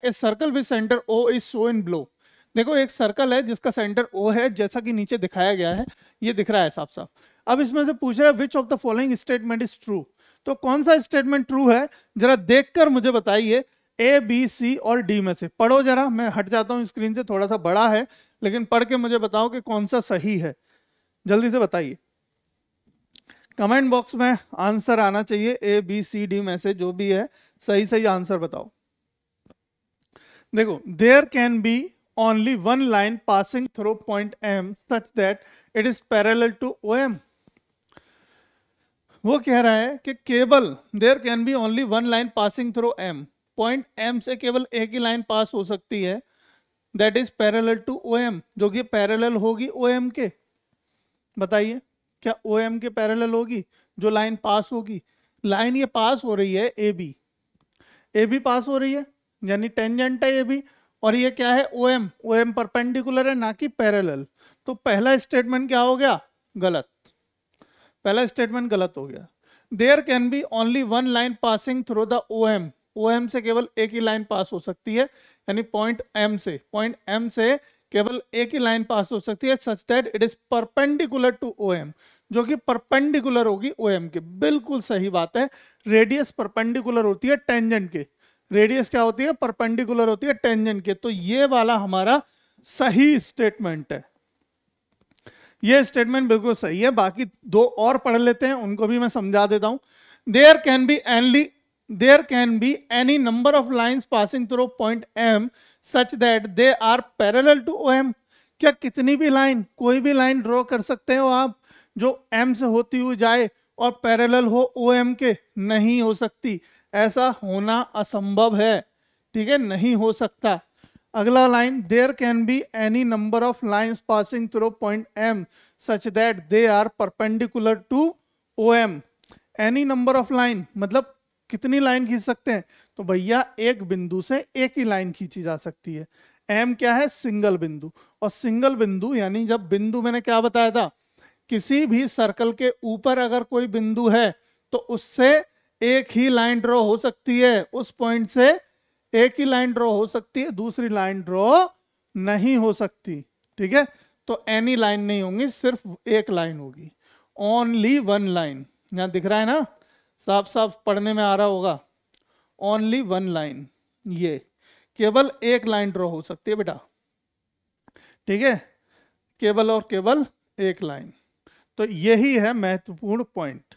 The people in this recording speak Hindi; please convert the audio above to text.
A circle with centre O is show in below. देखो एक सर्कल है जिसका सेंटर ओ है, जैसा कि नीचे दिखाया गया है, ये दिख रहा है साफ साफ। अब इसमें से पूछ रहा है which of the following statement is true. तो कौन सा स्टेटमेंट ट्रू है, जरा देखकर मुझे बताइए। ए बी सी और डी में से पढ़ो जरा, मैं हट जाता हूँ स्क्रीन से, थोड़ा सा बड़ा है, लेकिन पढ़ के मुझे बताओ कि कौन सा सही है, जल्दी से बताइए। कमेंट बॉक्स में आंसर आना चाहिए, ए बी सी डी में से जो भी है सही सही आंसर बताओ। देखो, there can be only one line passing through point M such that it is parallel to O M. वो कह रहा है कि केवल there can be only one line passing through M, point M से केवल एक ही लाइन पास हो सकती है, that is parallel to O M, जो कि पैरेलल होगी ओ एम के। बताइए क्या ओ एम के पैरेलल होगी जो लाइन पास होगी? लाइन ये पास हो रही है ए बी पास हो रही है, यानी टेंजेंट है ए बी, और ये क्या है ओ एम परपेंडिकुलर है ना कि पैरेलल। तो पहला स्टेटमेंट क्या हो गया? गलत। पहला स्टेटमेंट गलत हो गया। There can be only one line passing through the O M से केवल एक ही लाइन पास हो सकती है, यानी पॉइंट एम से केवल एक ही लाइन पास हो सकती है, such that it is perpendicular to O M, जो कि परपेंडिकुलर होगी ओ एम के। बिल्कुल सही बात है। रेडियस परपेंडिकुलर होती है टेंजेंट के, रेडियस क्या होती है? परपेंडिकुलर होती है टेंजेंट के। तो ये वाला हमारा सही स्टेटमेंट है, ये स्टेटमेंट बिल्कुल सही है। बाकी दो और पढ़ लेते हैं, उनको भी मैं समझा देता हूं। There can be any number of lines passing through point M such that they are parallel to O M. क्या कितनी भी लाइन, कोई भी लाइन ड्रॉ कर सकते हो आप जो एम से होती हुई जाए और पैरेलल हो ओ एम के? नहीं हो सकती, ऐसा होना असंभव है, ठीक है, नहीं हो सकता। अगला line, there can be any number of lines passing through point M such that they are perpendicular to O M. Any number of line मतलब कितनी लाइन खींच सकते हैं? तो भैया एक बिंदु से एक ही लाइन खींची जा सकती है। एम क्या है? सिंगल बिंदु। और सिंगल बिंदु यानी जब बिंदु, मैंने क्या बताया था, किसी भी सर्कल के ऊपर अगर कोई बिंदु है तो उससे एक ही लाइन ड्रॉ हो सकती है, उस पॉइंट से एक ही लाइन ड्रॉ हो सकती है, दूसरी लाइन ड्रॉ नहीं हो सकती, ठीक है। तो एनी लाइन नहीं होंगी, सिर्फ एक लाइन होगी, ओनली वन लाइन। यहां दिख रहा है ना, साफ साफ पढ़ने में आ रहा होगा, ओनली वन लाइन, ये केवल एक लाइन ड्रॉ हो सकती है बेटा, ठीक है, केवल और केवल एक लाइन। तो यही है महत्वपूर्ण पॉइंट।